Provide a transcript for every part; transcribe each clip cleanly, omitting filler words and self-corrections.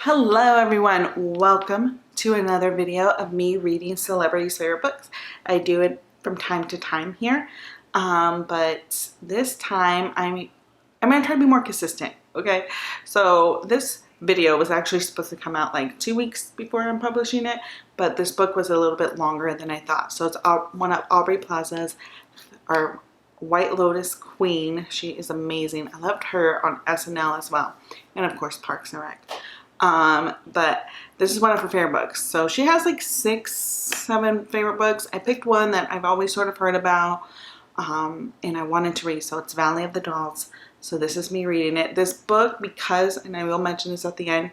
Hello everyone, welcome to another video of me reading celebrities' favorite books. I do it from time to time here, but this time I'm going to try to be more consistent, okay? So this video was actually supposed to come out like 2 weeks before I'm publishing it, but this book was a little bit longer than I thought. So it's one of Aubrey Plaza's, our White Lotus Queen. She is amazing. I loved her on SNL as well, and of course Parks and Rec. But this is one of her favorite books. So she has like 6-7 favorite books. I picked one that I've always sort of heard about, and I wanted to read. So it's Valley of the Dolls. So this is me reading it. This book, because, and I will mention this at the end,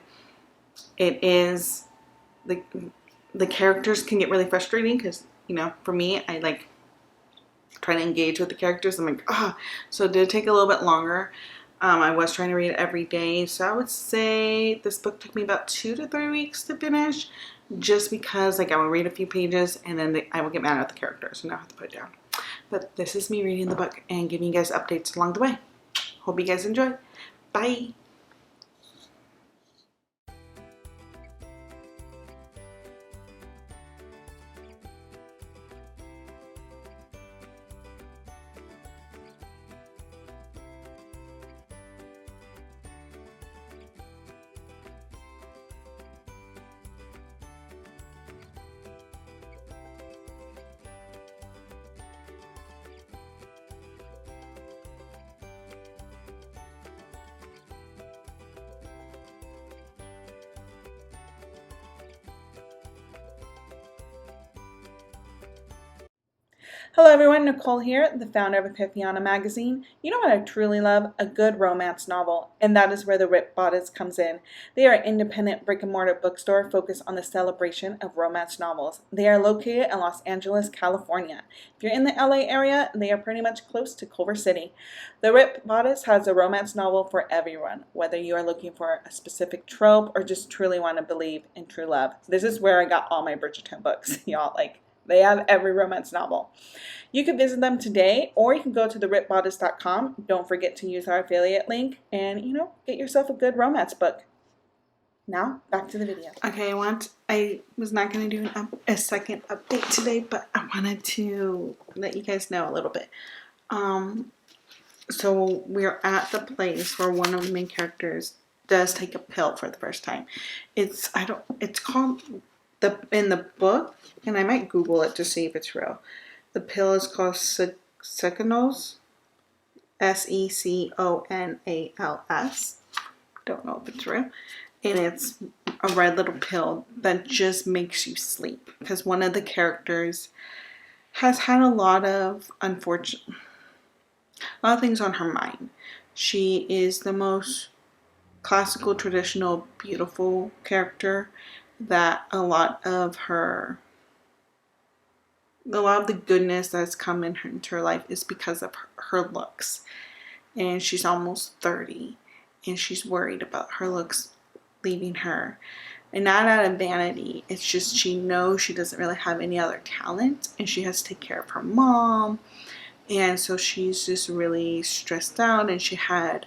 it is, the characters can get really frustrating because, you know, for me, I like trying to engage with the characters. I'm like, ah. So it did take a little bit longer. I was trying to read it every day, so I would say this book took me about 2 to 3 weeks to finish, just because like I would read a few pages and then I would get mad at the characters and I have to put it down. But this is me reading the book and giving you guys updates along the way. Hope you guys enjoy. Bye! Hello everyone, Nicole here, the founder of Epifania Magazine. You know what I truly love? A good romance novel, and that is where the Rip Bodice comes in. They are an independent brick-and-mortar bookstore focused on the celebration of romance novels. They are located in Los Angeles, California. If you're in the LA area, they are pretty much close to Culver City. The Rip Bodice has a romance novel for everyone, whether you are looking for a specific trope or just truly want to believe in true love. This is where I got all my Bridgerton books, y'all. They have every romance novel. You can visit them today, or you can go to theripbodice.com. Don't forget to use our affiliate link and, get yourself a good romance book. Now, back to the video. Okay, I was not going to do a second update today, but I wanted to let you guys know a little bit. So we're at the place where one of the main characters does take a pill for the first time. It's called... in the book, and I might Google it to see if it's real. The pill is called Seconals, Seconals. Don't know if it's real. And it's a red little pill that just makes you sleep. Because one of the characters has had a lot of things on her mind. She is the most classical, traditional, beautiful character that a lot of the goodness that's come into her life is because of her looks. And she's almost 30 and she's worried about her looks leaving her. And not out of vanity, it's just she knows she doesn't really have any other talent and she has to take care of her mom. And so she's just really stressed out, and she had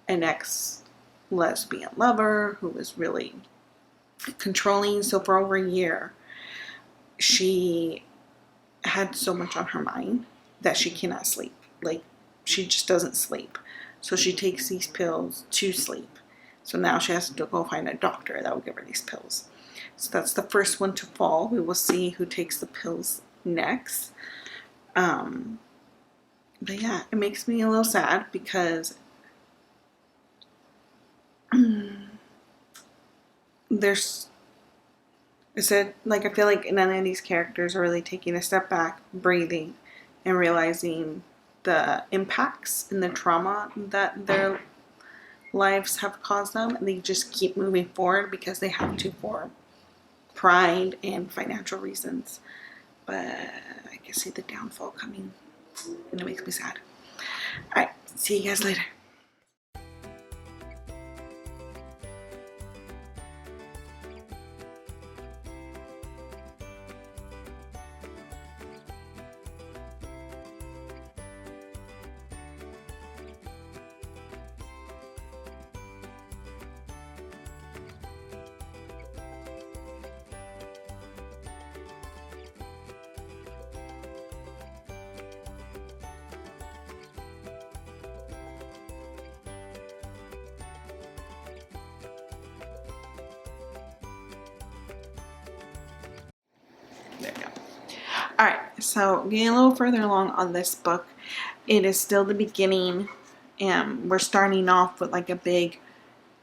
an ex-lesbian lover who was really controlling. So for over a year she had so much on her mind that she cannot sleep. She just doesn't sleep. So she takes these pills to sleep. So now she has to go find a doctor that will give her these pills. So that's the first one to fall. We will see who takes the pills next. But yeah, it makes me a little sad because I feel like none of these characters are really taking a step back, breathing, and realizing the impacts and the trauma that their lives have caused them. And they just keep moving forward because they have to for pride and financial reasons. But I can see the downfall coming, and it makes me sad. Alright, see you guys later. So getting a little further along on this book, it is still the beginning, and we're starting off with like a big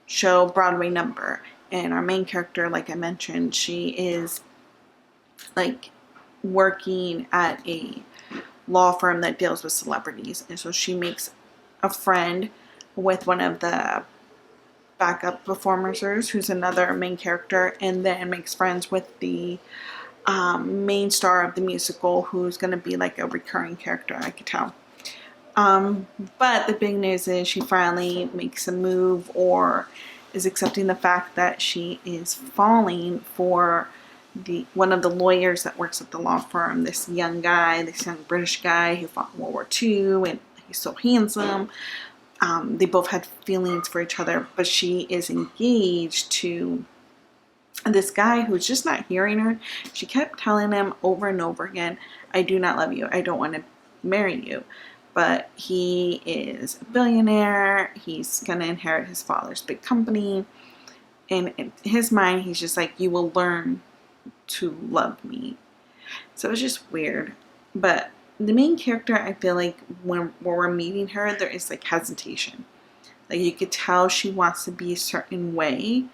show Broadway number, and our main character, like I mentioned, she is like working at a law firm that deals with celebrities, and so she makes a friend with one of the backup performers who's another main character, and then makes friends with the main star of the musical, who's going to be like a recurring character, I could tell. But the big news is she finally makes a move, or is accepting the fact that she is falling for one of the lawyers that works at the law firm. This young British guy who fought in World War II, and he's so handsome. They both had feelings for each other, but she is engaged to this guy who's just not hearing her. She kept telling him over and over again, I do not love you. I don't want to marry you. But he is a billionaire. He's going to inherit his father's big company. And in his mind, he's just like, you will learn to love me. So it's just weird. But the main character, I feel like when we're meeting her, there is like hesitation. Like you could tell she wants to be a certain way.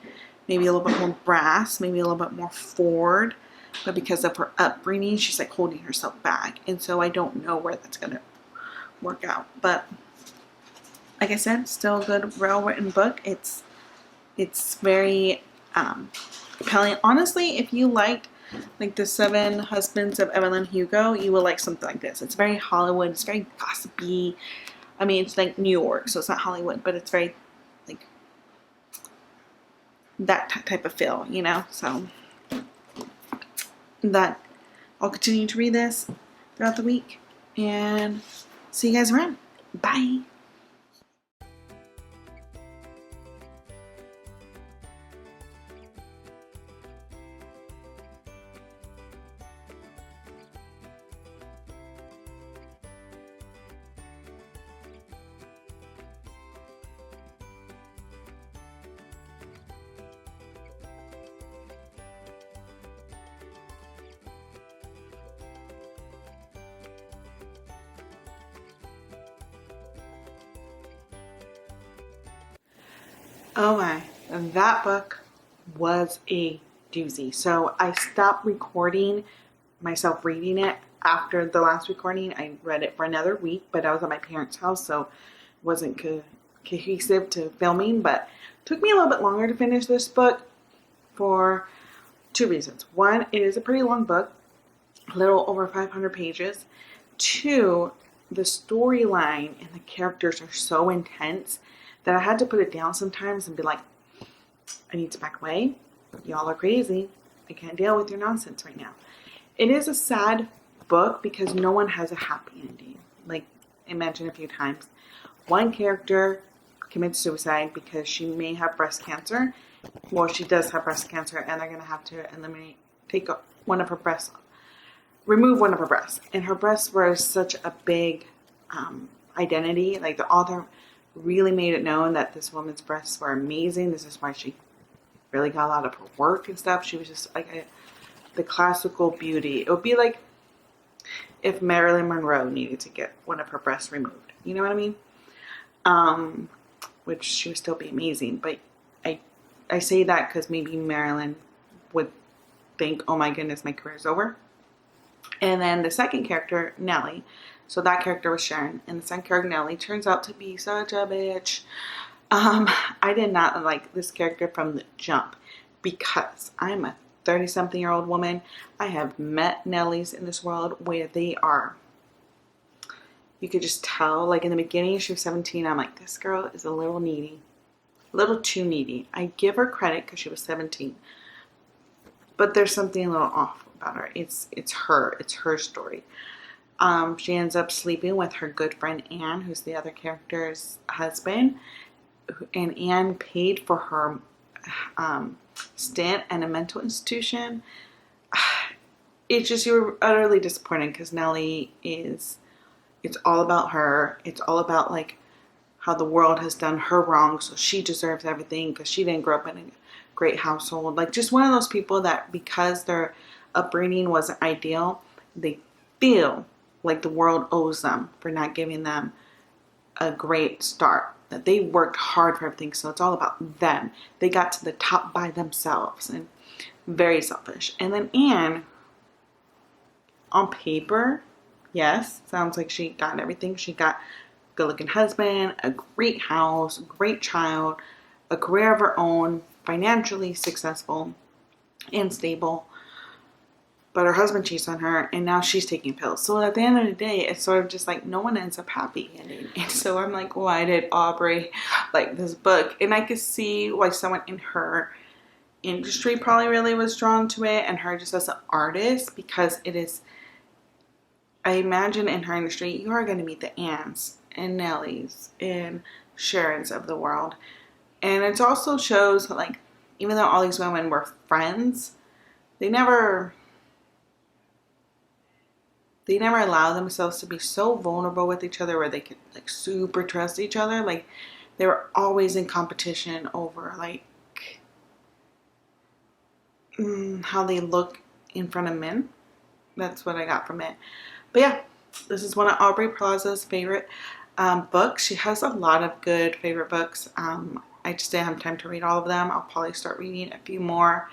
Maybe a little bit more brass, maybe a little bit more forward. But because of her upbringing, she's like holding herself back. And so I don't know where that's going to work out. But like I said, still a good, well-written book. It's very compelling. Honestly, if you liked like The Seven Husbands of Evelyn Hugo, you will like something like this. It's very Hollywood. It's very gossipy. I mean, it's like New York, so it's not Hollywood, but it's very like that type of feel, you know? So that I'll continue to read this throughout the week, and see you guys around. Bye. Oh my, that book was a doozy. So I stopped recording myself reading it after the last recording. I read it for another week, but I was at my parents' house, so it wasn't cohesive to filming. But it took me a little bit longer to finish this book for two reasons. One, it is a pretty long book, a little over 500 pages. Two, the storyline and the characters are so intense that I had to put it down sometimes and be like, I need to back away. Y'all are crazy. I can't deal with your nonsense right now. It is a sad book because no one has a happy ending. Like I mentioned a few times, one character commits suicide because she may have breast cancer. Well, she does have breast cancer, and they're going to have to take one of her breasts off. Remove one of her breasts. And her breasts were such a big identity. Like the author really made it known that this woman's breasts were amazing. This is why she really got a lot of her work and stuff. She was just like the classical beauty. It would be like if Marilyn Monroe needed to get one of her breasts removed. You know what I mean? Which she would still be amazing. But I say that because maybe Marilyn would think, oh my goodness, my career's over. And then the second character, Nellie. So that character was Sharon, and the second character, Nellie, turns out to be such a bitch. I did not like this character from the jump because I'm a 30-something-year-old woman. I have met Nellies in this world where they are, you could just tell, like in the beginning she was 17, I'm like, this girl is a little needy, a little too needy. I give her credit because she was 17, but there's something a little off about her. It's her story. She ends up sleeping with her good friend Anne, who's the other character's husband. And Anne paid for her stint in a mental institution. You were utterly disappointed because Nellie it's all about her. It's all about like how the world has done her wrong, so she deserves everything because she didn't grow up in a great household. Like just one of those people that because their upbringing wasn't ideal, they feel like the world owes them for not giving them a great start. That they worked hard for everything, so it's all about them. They got to the top by themselves, and very selfish. And then Anne, on paper, yes, sounds like she got everything. She got a good-looking husband, a great house, great child, a career of her own, financially successful and stable. But her husband cheats on her, and now she's taking pills. So at the end of the day, it's sort of just like no one ends up happy. And so I'm like, why did Aubrey like this book? And I could see why someone in her industry probably really was drawn to it, and her just as an artist, because it is, I imagine in her industry, you are going to meet the Anns and Nellies and Sharons of the world. And it also shows that, like, even though all these women were friends, they never allow themselves to be so vulnerable with each other where they could like super trust each other. Like, they were always in competition over like how they look in front of men. That's what I got from it. But yeah, this is one of Aubrey Plaza's favorite books. She has a lot of good favorite books. I just didn't have time to read all of them. I'll probably start reading a few more.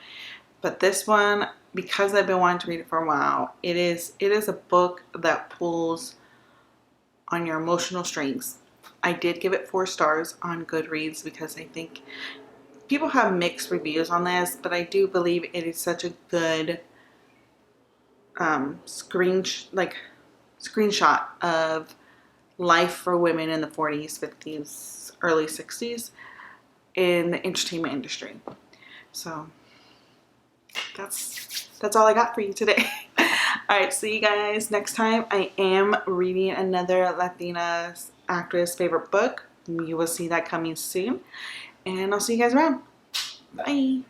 But this one, because I've been wanting to read it for a while, it is a book that pulls on your emotional strings. I did give it 4 stars on Goodreads because I think people have mixed reviews on this, but I do believe it is such a good screenshot of life for women in the 40s, 50s, early 60s in the entertainment industry. So that's all I got for you today. All right, see you guys next time. I am reading another Latina actress favorite book. You will see that coming soon. And I'll see you guys around. Bye.